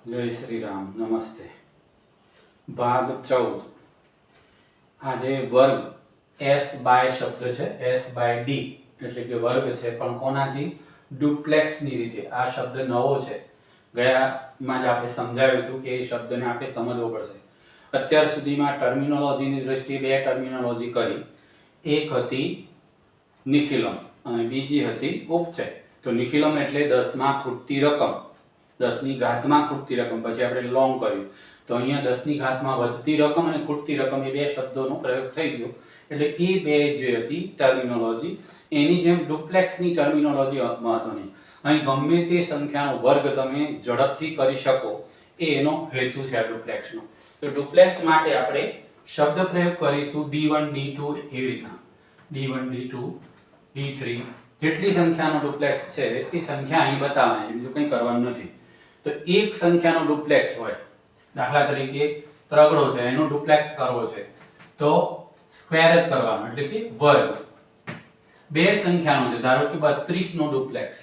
જય શ્રી રામ, નમસ્તે. ભાગ 14. આજે વર્ગ s બાય શબ્દ છે, s બાય d એટલે કે વર્ગ છે, પણ કોનાથી? ડુપ્લેક્સની રીતે. આ શબ્દ નવો છે, ગયામાં જ આપણે સમજાવ્યું હતું કે એ શબ્દને આપણે સમજવો પડશે. અત્યાર સુધીમાં ટર્મિનોલોજીની દ્રષ્ટિએ બે ટર્મિનોલોજી કરી. એક હતી નિખિલમ અને બીજી હતી ઉપચય. તો નિખિલમ એટલે 10 માં ખૂટતી રકમ, 10 ની ઘાતમાં ખૂટતી રકમ. પછી આપણે લોંગ કર્યું તો અહીંયા 10 ની ઘાતમાં વધતી રકમ અને ખૂટતી રકમ એ બે શબ્દોનો પ્રયોગ થઈ ગયો. એટલે એ બે જે હતી ટર્મિનોલોજી, એની જેમ ડુપ્લેક્સની ટર્મિનોલોજી મહત્વની. અહીં ગમે તે સંખ્યાનો વર્ગ તમે ઝડપથી કરી શકો એ એનો હેતુ છે આ ડુપ્લેક્સનો. તો ડુપ્લેક્સ માટે આપણે શબ્દ પ્રયોગ કરીશું d1 d2 એવી રીતના. d1 d2 d3 જેટલી સંખ્યાનો ડુપ્લેક્સ છે એ સંખ્યા અહીં બતાવવાની, બીજું કંઈ કરવાનું નથી. તો એક સંખ્યાનો ડુપ્લેક્સ હોય, દાખલા તરીકે ત્રગડો છે, એનો ડુપ્લેક્સ કરવો છે તો સ્ક્વેર જ કરવાનો, એટલે કે વર્ગ. બે સંખ્યાનો છે, ધારો કે 32 નો ડુપ્લેક્સ,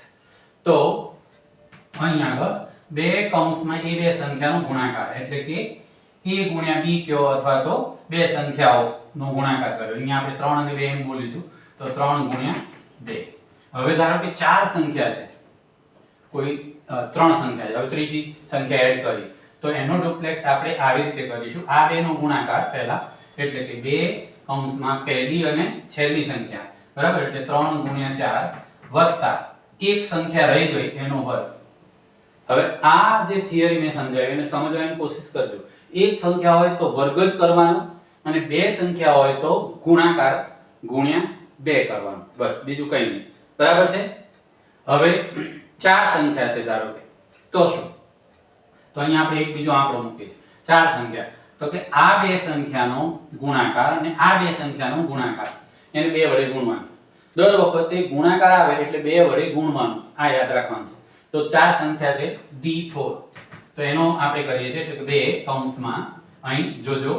તો અહીં આગળ બે કૌંસમાં એ બે સંખ્યાનો ગુણાકાર, એટલે કે a ગુણ્યા b કયો અથવા તો બે સંખ્યાઓનો ગુણાકાર કર્યો. અહીંયા આપણે 3 અને 2 એમ બોલીશું તો 3 ગુણ્યા 2. હવે ધારો કે ચાર સંખ્યા છે, કોઈ ત્રણ સંખ્યા છે, હવે ત્રીજી સંખ્યા એડ કરી તો એનો ડુપ્લેક્સ આપણે આવી રીતે કરીશું. આ બેનો ગુણાકાર પહેલા, એટલે કે બે કૌંસમાં પહેલી અને છેલ્લી સંખ્યા, બરાબર, એટલે 3 ગુણ્યા 4 વત્તા એક સંખ્યા રહી ગઈ એનો વર્ગ. હવે આ જે થિયરી મેં સમજાવી એને સમજવાની કોશિશ કરજો. એક સંખ્યા હોય તો વર્ગ જ કરવાનો અને બે સંખ્યા હોય તો ગુણાકાર ગુણ્યા 2 કરવાનો, બસ, બીજું કંઈ નહીં. બરાબર છે? હવે ચાર સંખ્યા છે ધારો કે, તો શું? તો અહીંયા આપણે એક બીજો આંકડો મૂકીએ. ચાર સંખ્યા, તો કે આ બે સંખ્યાનો ગુણાકાર અને આ બે સંખ્યાનો ગુણાકાર, એને 2 વડે ગુણવાનું. દર વખતે ગુણાકાર આવે એટલે 2 વડે ગુણવાનું, આ યાદ રાખવાનું છે. તો ચાર સંખ્યા છે d4, તો એનો આપણે કરીએ છીએ, એટલે કે 2 કૌંસમાં અહીં જોજો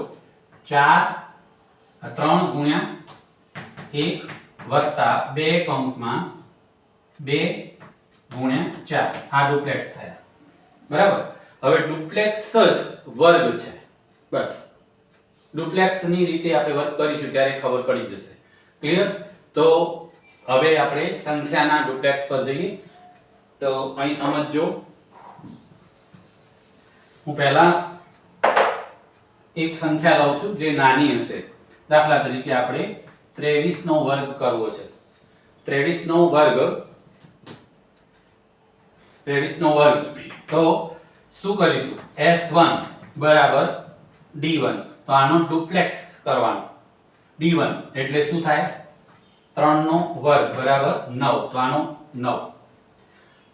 3 ગુણ્યા 1 વત્તા 2 કૌંસમાં 2 ગુણ્યા 4. આ ડુપ્લેક્સ થયા, બરાબર. હવે ડુપ્લેક્સ જ વર્ગ છે, બસ. ડુપ્લેક્સની રીતે આપણે વર્ક કરીશું ત્યારે ખબર પડી જશે. ક્લિયર? તો હવે આપણે સંખ્યાના ડુપ્લેક્સ પર જઈએ. તો અહીં સમજજો, હું પહેલા એક સંખ્યા લઉં છું જે નાની હશે. દાખલા તરીકે આપણે 23 નો વર્ગ કરવો છે. 23 નો વર્ગ, તો શું કરીશું? s1 બરાબર d1, તો આનો ડુપ્લેક્સ કરવાનો. d1 એટલે શું થાય? 3 નો વર્ગ બરાબર 9, તો આનો 9.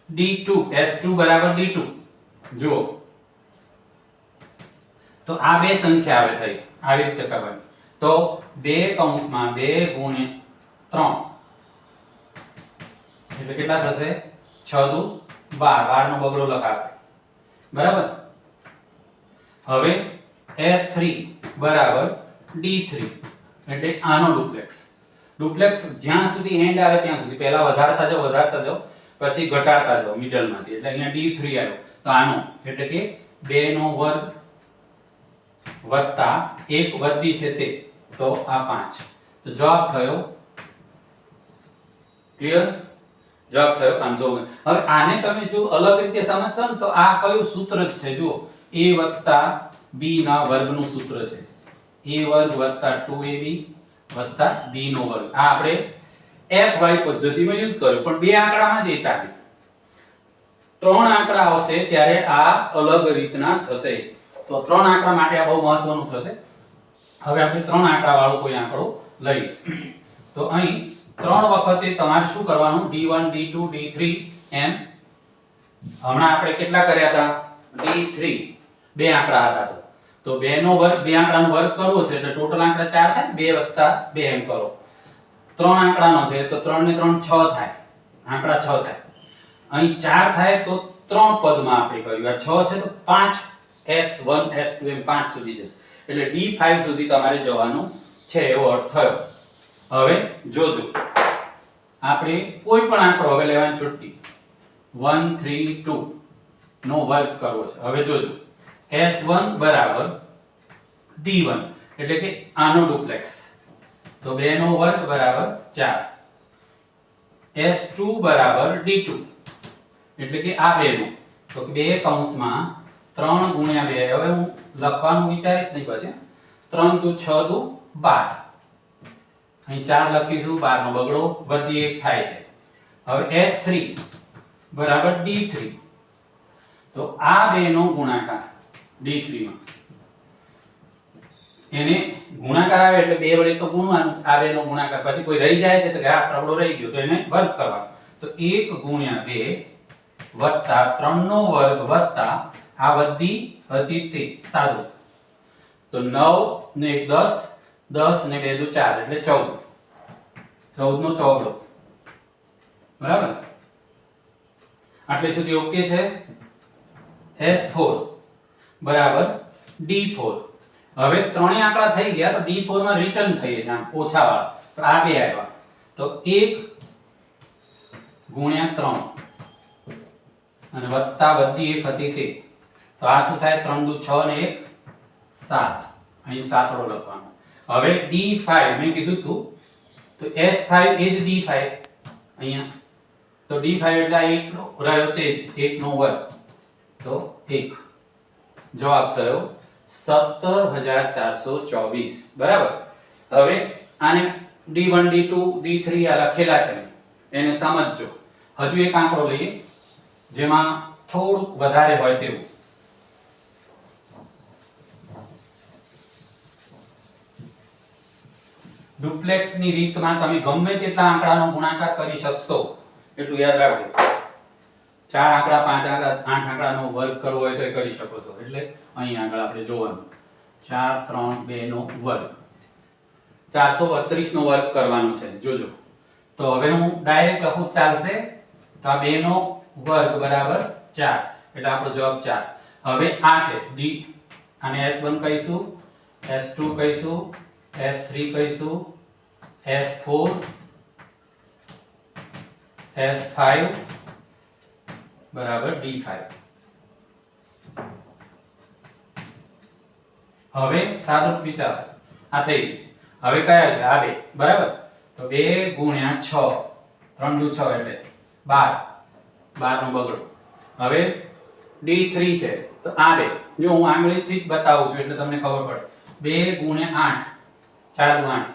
d2 s2 બરાબર d2, જુઓ તો આ બે સંખ્યા આવે થઈ, આવી રીતે કરવાની. તો 2 કૌંસમાં 2 ગુણ્યા 3 એટલે કેટલા થશે? 6 દુ 12, 12 નો બગડો લખાશે, બરાબર. હવે s3 બરાબર d3 એટલે આનો ડુપ્લેક્સ. ડુપ્લેક્સ જ્યાં સુધી એન્ડ આવે ત્યાં સુધી, પહેલા વધારતા જાઓ પછી ઘટાડતા જાઓ મિડલમાંથી, એટલે અહીંયા d3 આવ્યો તો આનો, એટલે કે 2 નો વર્ગ વત્તા 1 વધી છે તે, તો આ 5. તો જવાબ થયો, ક્લિયર? જવાબ થયો 549. હવે આને તમે જો અલગ રીતે સમજશો ને તો આ કયું સૂત્ર છે? જુઓ, a વત્તા b ના વર્ગનું સૂત્ર છે. a વર્ગ વત્તા 2ab વત્તા b નો વર્ગ. આ આપણે f વાળી પદ્ધતિમાં યુઝ કર્યો, પણ બે આંકડામાં જ એ ચાલે. 3 આંકડા આવશે ત્યારે આ અલગ રીતના થશે. તો 3 આંકડા માટે આ બહુ મહત્વનું થશે. હવે આપણે 3 આંકડા વાળો કોઈ આંકડો લઈએ. તો અહીં 3 વખતે તમારે શું કરવાનું? d1 d2 d3 એમ. હમણાં આપણે કેટલા કર્યા હતા? d3, બે આંકડા હતા તો 2 નો વર્ગ, બે આંકડાનો વર્ગ કરવો છે એટલે ટોટલ આંકડા 4 થાય. 2 વત્તા 2 એમ કરો. 3 આંકડાનો છે તો 3 ને 3 6 થાય, આંકડા 6 થાય. અહીં 4 થાય તો 3 પદમાં આપણે કર્યું. આ 6 છે તો 5 s1 s2 એમ 5 સુધી જશે, એટલે d5 સુધી તમારે જવાનું છે, એવો અર્થ થયો. હવે જોજો, આપણે કોઈ પણ આંકડો હવે લેવાની છૂટી. 1 3 2 નો વર્ગ કરવો છે. હવે જોજો S1 બરાબર D1 એટલે કે આનો ડુપ્લેક્સ, તો 2 નો વર્ગ બરાબર 4. S2 બરાબર D2 એટલે કે આ 2 નો, તો 2 કૌંસમાં 3 ગુણ્યા 2. હવે હું લખવાનું વિચારીશ નહીં પછી. 3 દુ 6 દુ 12, અહીં 4 લખીશું, 12 નો બગડો વધી 1 થાય છે. હવે S3 બરાબર D3, તો આ 2 નો ગુણાકાર D3 માં, એને ગુણાકાર આવે એટલે 2 વડે તો ગુણવાનું, આ 2 નો ગુણાકાર, પછી કોઈ રહી જાય છે તો કે આ ત્રબડો રહી ગયો તો એને વર્ગ કરવાનો, તો 1 ગુણ્યા 2 વત્તા 3 નો વર્ગ વત્તા આ વધી હતી તે સાદું, તો 9 ને 1 10, 10 ને 2 દુ 4 એટલે 14, 14 નો ચોગડો. બરાબર, આટલે સુધી ઓકે છે. S4 બરાબર D4. હવે ત્રણેય આંકડા થઈ ગયા તો D4 માં રિટર્ન થઈએ છે, આમ ઓછા વાળા, તો આ બે આવ્યા, તો 1 ગુણ્યા 3 અને વત્તા વધી 1 હતી તે, તો આ શું થાય? 3 દુ 6 ને 1 7, અહીં સાતડો લખવાનો. હવે D5 મેં કીધું તું, તો S5 એ જ D5 અહીંયા, તો D5 એટલે 1 રહ્યો તે જ 1 નો વર્ગ, તો 1. જવાબ થયો 17,424. બરાબર. હવે આને D1 D2 D3 આ લખેલા છે એને સમજજો. હજુ એક આંકડો લઈએ જેમાં થોડું વધારે હોય તેવું. ડુપ્લેક્સ ની રીતમાં તમે ગમે તેટલા આંકડાનો ગુણાકાર કરી શકશો, એટલું યાદ રાખજો. 4 આંકડા 5 આંકડા 8 આંકડાનો વર્ગ કરવો હોય તો એ કરી શકો છો. એટલે અહીં આગળ આપણે જોવાનું 4 3 2 નો વર્ગ, 432 નો વર્ગ કરવાનો છે. જોજો, તો હવે હું ડાયરેક્ટ લખું ચાલશે, તો આ 2 નો વર્ગ બરાબર 4 એટલે આપણો જવાબ 4. હવે આ છે D, આને S1 કહીશું, S2 કહીશું, S3 કહીશું, S4, S5 બરાબર D5. હવે સાદુરૂપ વિચારો, આ થઈ ગયું. હવે કયા છે? આ બે. બરાબર, તો 2 ગુણ્યા 6, 3 દુ 6 એટલે 12, 12 નો બગડો. હવે D3 છે, તો આ બે, જો હું આંગળીથી જ બતાવું છું એટલે તમને ખબર પડે. 2 ગુણ્યા 8, 4 દુ 8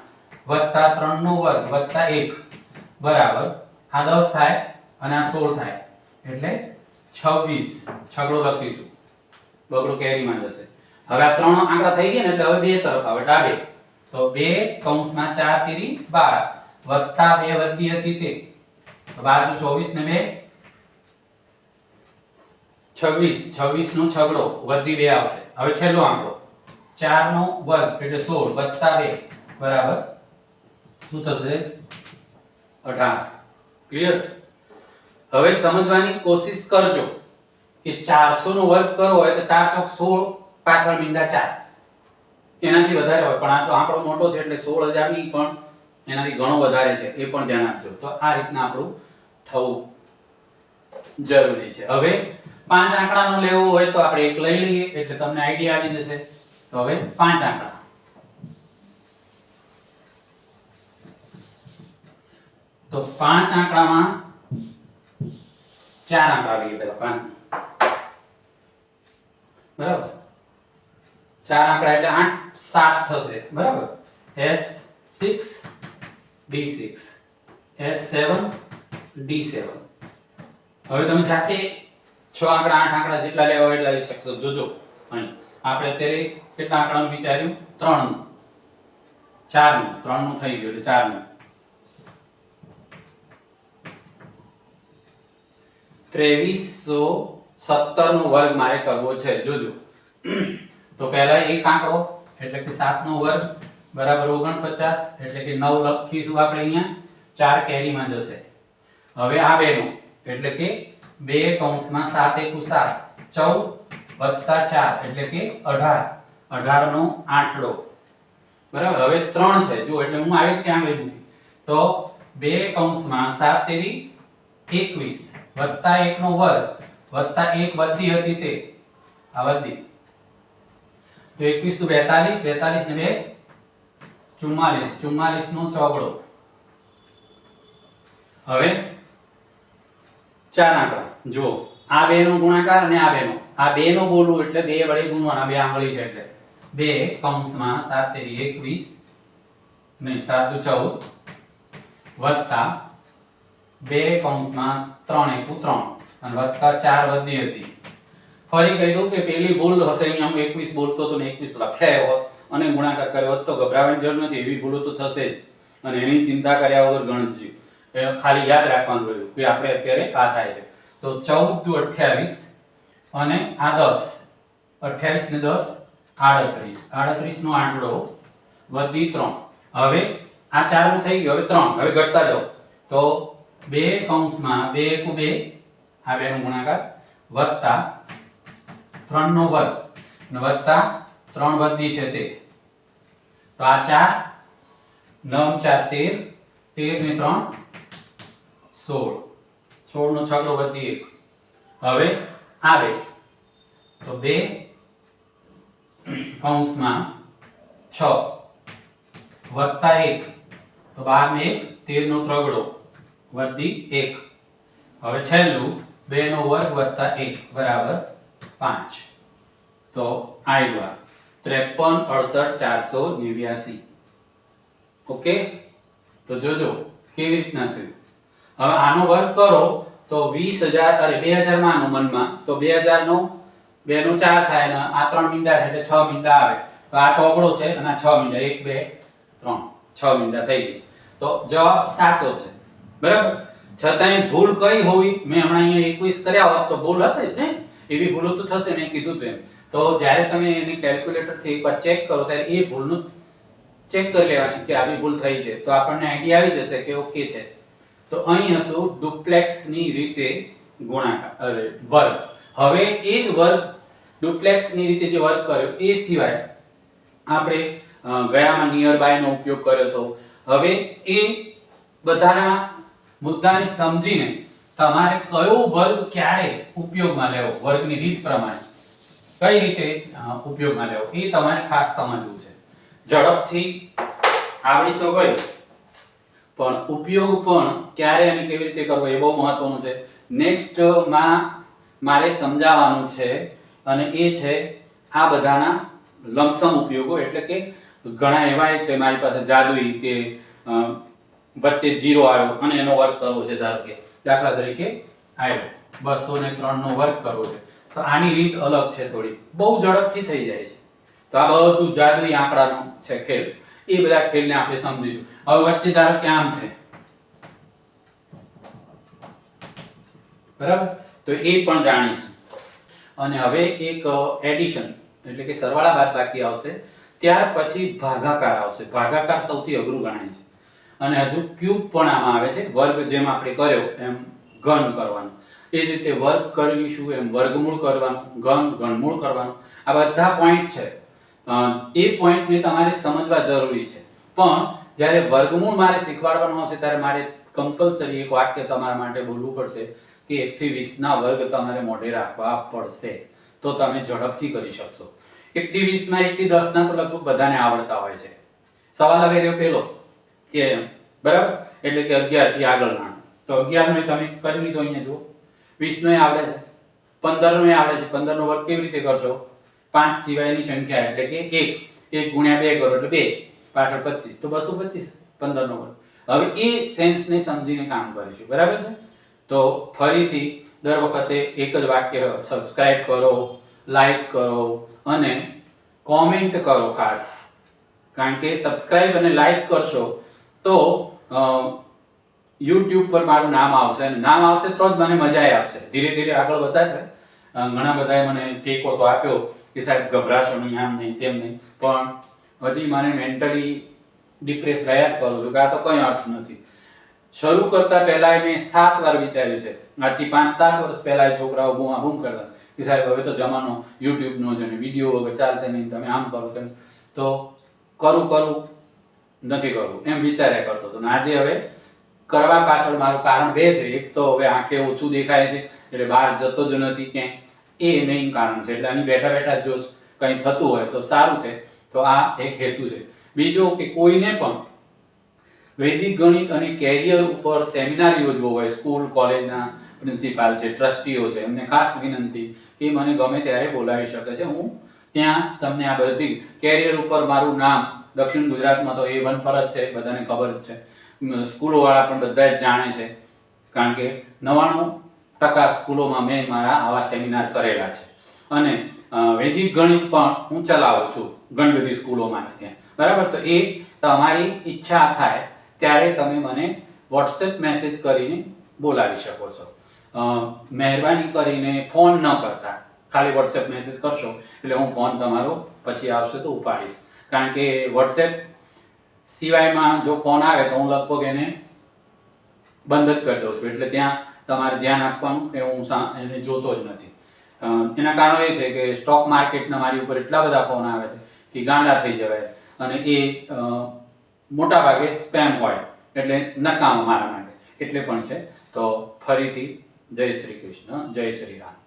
વત્તા 3 નો વર્ગ વત્તા 1 બરાબર આ 10 થાય અને આ 16 થાય એટલે 26. છગડો લખીશું, બગડો કેરીમાં જશે. હવે આ ત્રણ આંકડા થઈ ગયા ને એટલે હવે બે તરફ આવે એટલે આ બે, તો 2 કૌંસમાં 4 તેરી 12 વત્તા 2 વધી હતી તે, 12 દુ 24 ને 2 26, 26 નો છગડો વધી 2 આવશે. હવે છેલ્લો આંકડો 4 નો વર્ગ એટલે 16 વત્તા 2 બરાબર શું થશે? 18. ક્લિયર? હવે સમજવાની કોશિશ કરજો કે 400 નો વર્ગ કરવો હોય તો 4 ચોક 16 પાછળ મીંડા 4 એનાથી વધારે હોય, પણ આ તો આંકડો મોટો છે એટલે 16,000 ની પણ એનાથી ઘણો વધારે છે, એ પણ ધ્યાન આપજો. તો આ રીતના આપણું થવું જરૂરી છે. હવે 5 આંકડાનો લેવો હોય તો આપણે એક લઈ લઈએ એટલે તમને આઈડિયા આવી જશે. તો હવે 5 આંકડા, તો 5 આંકડામાં 4 આંકડા લઈએ પેલા 5, બરાબર. 4 આંકડા એટલે 8 7 થશે, બરાબર. S6 D6, S7 D7. હવે તમે જાતે 6 આંકડા 8 આંકડા જેટલા લેવા હોય એટલા લઈ શકશો. જોજો અહીં આપણે અત્યારે કેટલા આંકડાનું વિચાર્યું? 3 નું, 4 નું, 3 નું થઈ ગયું એટલે 4 નું. 2317 નો વર્ગ મારે કરવો છે. જોજો, તો પહેલા એક આંકડો એટલે કે 7 નો વર્ગ બરાબર 49 એટલે કે 9 લખીશું આપણે અહીંયા, 4 કેરીમાં જશે. હવે આ બેનો એટલે કે 2 કૌંસમાં 7 * 7 14 વત્તા 4 એટલે કે 18, 18 નો આઠડો બરાબર. હવે 3 છે જો, એટલે હું આવી ત્યાં લઈ મૂકી, તો 2 કૌંસમાં 7 તેરી 21 વત્તા 1 નો વર્ગ વત્તા 1 વધી હતી તે આ વધી તો 21 તો 42, 42 ને 2 44, 44 નો ચોગડો. હવે ચાર આંકડા જો આ બે નો ગુણાકાર અને આ બે નો, આ બે નો બોલવું એટલે બે વડે ગુણવાના, બે આંગળી છે એટલે 2 કૌંસમાં 7 તેરી 21 નહીં 7 દુ 14 વત્તા 2 કૌંસમાં 3 એકુ 3 અને વત્તા 4 વધી હતી. ફરી કહી દઉં કે પેલી ભૂલ હશે, અહીંયા હું 21 બોલતો તો ને 21 લખ્યા હોત અને ગુણાકાર કર્યો હોત તો ગભરાવાની જરૂર નથી, એવી ભૂલો તો થશે જ અને એની ચિંતા કર્યા વગર ગણજો. ખાલી યાદ રાખવાનું રહ્યું કે આપણે અત્યારે આ થાય છે. તો 14 દુ 28 અને આ 10, 28 ને 10 38, 38 નો આંકડો વધી 3. હવે આ 4 નું થઈ ગયું, હવે 3, હવે ઘટતા જાઓ તો 2 કૌંસમાં 2 એકુ 2 આ બે નો ગુણાકાર વત્તા 3 નો વર્ગ અને વત્તા 3 વધી છે તે તો આ 4 9 4 13, 13 ને 3 16, 16 નો છગડો વધી 1. હવે આવે તો 2 કૌંસમાં 6 વત્તા 1 તો 12 ને 1 13 નો ત્રગડો વધી 1. હવે છેલ્લું 2 નો વર્ગ વત્તા 1 બરાબર 5. તો આવ્યા 53 68 489. ઓકે, તો જોજો કેવી રીતના થયું. હવે આનો વર્ગ કરો તો 20000 અરે 2000 માનો મનમાં તો 2000 નો 2 નો 4 થાય ને આ 3 મીંડા છે એટલે 6 મીંડા આવે તો આ ચોકડો છે અને આ 6 મીંડા 1 2 3 6 મીંડા થઈ ગઈ. તો જવાબ સાચો છે બરાબર. છતાંય ભૂલ કઈ હોવી, મેં હમણાં અહીંયા 21 કર્યા હોત તો ભૂલ હતી જ ને, એવી ભૂલો તો થશે મેં કીધું તેમ. તો જ્યારે તમે એની કેલ્ક્યુલેટરથી એકવાર ચેક કરો ત્યારે એ ભૂલનું ચેક કરી લેવાની કે આવી ભૂલ થઈ છે તો આપણને આઈડિયા આવી જશે કે ઓકે છે. તો અહીં હતું ડુપ્લેક્સની રીતે ગુણાકાર વર્ગ. હવે એ જ વર્ગ ડુપ્લેક્સની રીતે જે વર્ગ કર્યો એ સિવાય આપણે ગયામાં નિયર બાય નો ઉપયોગ કર્યો તો. હવે એ બધાના મુદ્દાને સમજીને તમારે કયો વર્ગ ક્યારે ઉપયોગમાં લેવો, વર્ગની રીત પ્રમાણે કઈ રીતે ઉપયોગમાં લેવો એ તમારે ખાસ સમજવું છે. ઝડપથી આવડી તો ગયું પણ ઉપયોગ પણ ક્યારે અને કેવી રીતે કરવો એ બહુ મહત્વનું છે. નેક્સ્ટ માં મારે સમજાવવાનું છે અને એ છે આ બધાના લમસમ ઉપયોગો. એટલે કે ઘણા એવા છે મારી પાસે જાદુઈ કે વચ્ચે 0 આવ્યો અને એનો વર્ગ કરવો છે. ધારો કે દાખલા તરીકે આવ્યો 203 નો વર્ગ કરવો છે તો આની રીત અલગ છે થોડી, બહુ ઝડપથી થઈ જાય છે. તો આ બધું જાદુઈ આંકડાનો છે ખેલ, એ બધા ખેલને આપણે સમજીશું. હવે વચ્ચે ધારો કે આમ છે બરાબર, તો એ પણ જાણીશું. અને હવે એક એડિશન એટલે કે સરવાળા બાદબાકી આવશે, ત્યાર પછી ભાગાકાર આવશે. ભાગાકાર સૌથી અઘરું ગણાય છે અને હજુ ક્યુબ પણ આમાં આવે છે. વર્ગ જેમ આપણે કર્યો એમ ઘન કરવાનો, એ જ રીતે વર્ગ કરીશું એમ વર્ગમૂળ કરવાનું, ઘન ઘનમૂળ કરવાનું. આ બધા પોઈન્ટ છે, એ પોઈન્ટને તમારે સમજવા જરૂરી છે. પણ જ્યારે વર્ગમૂળ મારે શીખવાડવાનું હશે ત્યારે મારે કમ્પલસરી એક વાક્ય તમારા માટે બોલવું પડશે કે 1 થી 20 ના વર્ગ તમારે મોઢે રાખવા પડશે તો તમે ઝડપથી કરી શકશો. 1 થી 20 માં 1 થી 10 ના તો લગભગ બધાને આવડતા હોય છે. સવાલ હવે રહ્યો પેલો કે બરાબર એટલે કે 11 થી આગળના, તો 11 નો તમે કરી લીધો. અહીંયા જુઓ 20 નો આવડે છે, 15 નો આવડે છે. 15 નો વર્ગ કેવી રીતે કરશો? 5 સિવાયની સંખ્યા એટલે કે 1 ગુણ્યા 2 કરો એટલે 2 પાછળ 25 તો 225 15 નો વર્ગ. હવે એ સેન્સને સમજીને કામ કરીશું બરાબર છે. તો ફરીથી દર વખતે એક જ વાક્ય સબસ્ક્રાઇબ કરો, લાઈક કરો અને કોમેન્ટ કરો ખાસ, કારણ કે સબસ્ક્રાઇબ અને લાઈક કરશો તો YouTube પર મારું નામ આવશે અને નામ આવશે તો જ મને મજા આવશે, ધીરે ધીરે આગળ વધારશે. ઘણા બધાએ મને ટેકો તો આપ્યો કે સાહેબ ગભરાશો નહીં, આમ નહીં તેમ નહીં, પણ હજી મને મેન્ટલી ડિપ્રેસ રહ્યા જ કરું છું કે આ તો કંઈ અર્થ નથી. શરૂ કરતા પહેલા મેં 7 વાર વિચાર્યું છે, આજથી 5-7 વર્ષ પહેલા છોકરાઓ બૂમ કરતા કે સાહેબ હવે તો જમાનો યુટ્યુબનો છે ને વિડીયો વગર ચાલશે નહીં, તમે આમ કરો તેમ. તો કરું નથી કરવું એમ વિચાર્યા કરતો હતો. આજે હવે કરવા પાછળ મારું કારણ બે છે. એક તો હવે આંખે ઓછું દેખાય છે એટલે બહાર જતો જ નથી ક્યાંય, એ મેઇન કારણ છે. એટલે અહીં બેઠા બેઠા જો કંઈ થતું હોય તો સારું છે. તો આ એક હેતુ છે. બીજો કે કોઈને પણ વૈદિક ગણિત અને કેરિયર ઉપર સેમિનાર યોજવો હોય, સ્કૂલ કોલેજના પ્રિન્સિપાલ છે, ટ્રસ્ટીઓ છે, એમને ખાસ વિનંતી કે મને ગમે ત્યારે બોલાવી શકે છે. હું ત્યાં તમને આ બધી કેરિયર ઉપર મારું નામ દક્ષિણ ગુજરાતમાં તો A1 પર જ છે, બધાને ખબર જ છે. સ્કૂલોવાળા પણ બધા જ જાણે છે, કારણ કે 99% સ્કૂલોમાં મેં મારા આવા સેમિનાર કરેલા છે. અને વૈદિક ગણિત પણ હું ચલાવું છું ઘણી બધી સ્કૂલોમાં ત્યાં, બરાબર. તો એ તમારી ઈચ્છા થાય ત્યારે તમે મને વોટ્સએપ મેસેજ કરીને બોલાવી શકો છો. મહેરબાની કરીને ફોન ન કરતા, ખાલી વોટ્સએપ મેસેજ કરશો એટલે હું ફોન તમારો પછી આવશે તો ઉપાડીશ. કારણ કે વોટ્સએપ સિવાયમાં જો ફોન આવે તો હું લગભગ એને બંધ જ કરી દઉં છું. એટલે ત્યાં તમારે ધ્યાન આપવાનું કે હું એને જોતો જ નથી. એના કારણો એ છે કે સ્ટોક માર્કેટના મારી ઉપર એટલા બધા ફોન આવે છે કે ગાંડા થઈ જવાય. અને એ મોટા ભાગે સ્પેમ હોય, એટલે નકામા મારા માટે એટલે પણ છે. તો ફરીથી જય શ્રી કૃષ્ણ, જય શ્રી રામ.